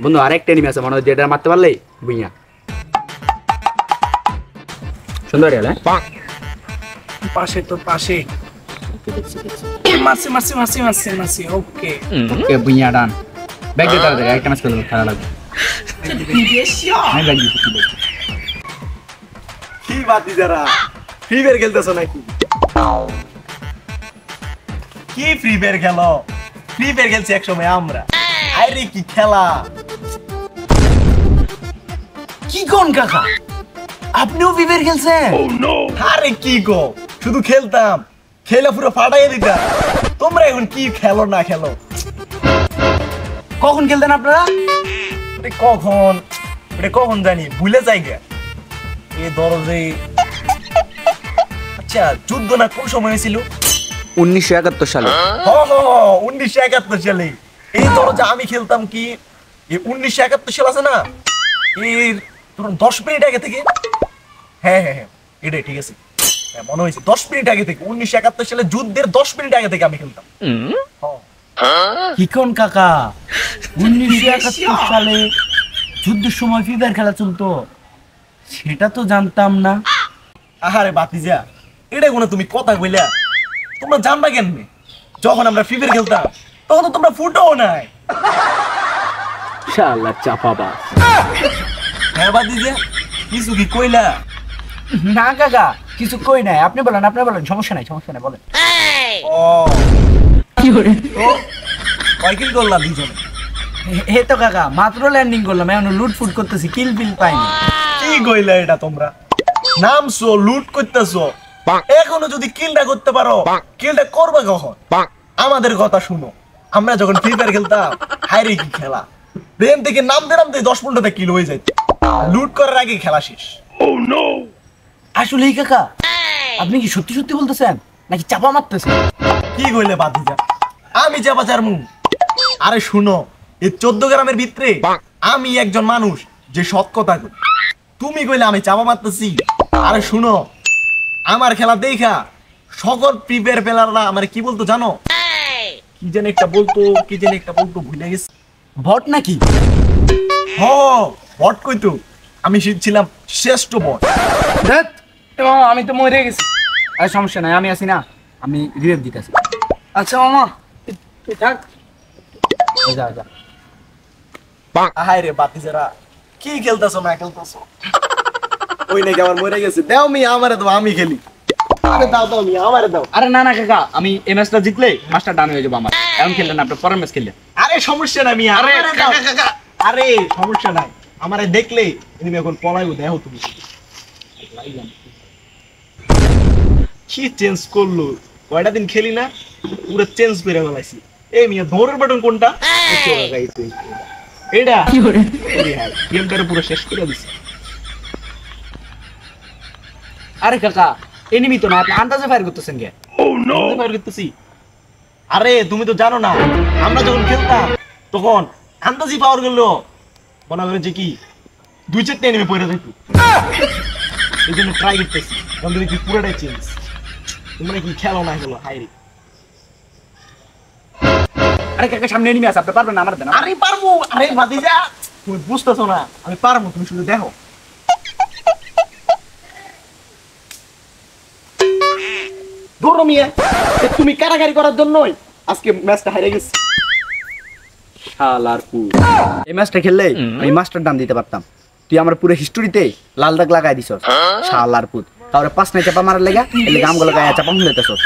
বন্ধু আরেকটা এনিমি আছে মনে হয় যেটা মারতে পারলেই বুইয়া সুন্দর গেল পাশে তো পাশে মাসি মাসি মাসি মাসি মাসি ওকে ওকে বুইয়া ডান ব্যাক দিতে হবে একটা ম্যাচ খেলবো খেলা লাগবে আমি ব্যাক দিচ্ছি কি বাতি যারা ফ্রি ফায়ার খেলতেছো নাকি কি ফ্রি ফায়ার খেলো ফ্রি ফায়ার খেলছি একসময় আমরা আরে কি খেলা কি কোন কাকা আপনিও ফ্রি ফায়ার খেলছেন আরে কি গো শুধু খেলতাম খেলে পুরো ফাটাই দিতাম তোমরা এখন কি খেলো না খেলো কখন খেলতেন আপনারা কখন জানি ভুলে যাই গে এই দরজে আচ্ছা যুদ্ধ না কোন সময় হয়েছিল 1971 সালে 1971 সালে এই দরজা আমি খেলতাম কি এই 1971 সাল আছে না এর ধরুন 10 মিনিট আগে থেকে হ্যাঁ এটাই ঠিক আছে মনে হয়েছে 10 মিনিট আগে থেকে 1971 সালে যুদ্ধের 10 মিনিট আগে থেকে আমি খেলতাম কি কোন কাকা 1971 সালে যুদ্ধের সময় ফ্রি ফায়ার খেলা চলতো সেটা তো জানতাম না আহারে বাতিজা এটা কোনো তুমি কথা কইলা তোমরা জানবা কেমনে যখন আমরা ফ্রি ফায়ার খেলতাম তখন তো তোমরা ফুটও নাই শালা চাপাবাজ হ্যাঁ বাতিজা কিছু কি কইলা না কাকা কিছু কই নাই আপনি বলেন সমস্যা নাই বলেন ও কি করে তো কয় কিল করলাম দুইজনে এই তো কাকা মাত্র ল্যান্ডিং করলাম এখন লুট ফুট করতেছি কিল বিল পাইনি কি কইলা এটা তোমরা নামছো লুট করতেছো এখনো যদি কিলটা করতে পারো কিলটা করবে কখন আমাদের কথা শুনো আমরা যখন ফ্রি ফায়ার খেলতাম হাইরে কি খেলা ব্রেন থেকে নামতে 10-15টা কিল হয়ে যায় লুট করার আগে খেলা শেষ আসলে এই কাকা আপনি কি সত্যি সত্যি বলতেছেন নাকি চাপা মারতেছেন কি কইলে বাতিজা আমি চাপা চারমু আরে শুনো এই 14 গ্রামের ভিতরে আমি একজন মানুষ যে সৎ কথা কই তুমি কইলে আমি চাপা মারতেছি আরে শুনো আমার খেলা দেখা সকল প্রিপেয়ার প্লেয়াররা আমারে কি বলতো জানো কি যেন একটা বলতো ভুলে গেছি ভট নাকি বট কইতো আমি ছিলাম শ্রেষ্ঠ বট আমি তো মরে গেছি আর সমস্যা নাই আমি আছি না আমি রিভাইভ দিতেছি আচ্ছা মামা তুই থাক যা আহাই রে বাতিজারা কি খেলতাছো না খেলতাছো ওই নাকি আমার মরে গেছে দাও আমারে দাও আমি খেলি আরে দাও আমারে দাও আরে না কাকা আমি এই ম্যাচটা জিতলে মাস্টার ডান হয়ে যাবো আমার এখন খেললেন না আপনি পরের ম্যাচ খেললেন আরে সমস্যা নাই আরে সমস্যা নাই আমারে দেখলে তুমি এখন পলাইবো দেখো তুমি কি চেঞ্জ করলো কয়টা দিন খেলি না পুরো চেঞ্জ করে ফেলাইছি এই মিয়া ধরের বাটন কোনটা এটা কি করে গেমটারে পুরো শেষ করে দিছে আরে কাকা এনিমি তো না আপনি আন্দাজে ফায়ার করতেছেন কে ফায়ার করতেছি আরে তুমি তো জানো না আমরা যখন খেলতাম তখন আন্দাজি পাওয়ার গেল মনে করে যে কি 2-4টা এনিমি পড়ে যেত এই জন্য ট্রাই করতেছি কারণ তুমি কি পুরোটাই চেঞ্জ তোমরা কি খেলো না খেলো হাইরে আরে কাকা সামনে এনিমি আছে আপনি পারবেন না আমার দেন আরে পারবো আরে ভাতিজা তুমি বুঝতেছো না আমি পারবো তুমি শুধু দেখো ধরো মিয়া তুমি কারাগারি করার জন্যই আজকে ম্যাচটা হেরে গেছি শালার পু এই ম্যাচটা খেললে আমি মাস্টার ডান দিতে পারতাম তুই আমার পুরো হিস্টোরিতে লাল দাগ লাগাই দিছস শালার পুত তাহলে 5 নাই চাপা মারার লাগা এর লাগা আমগুলো গায়ে চাপা হুলাইতেছস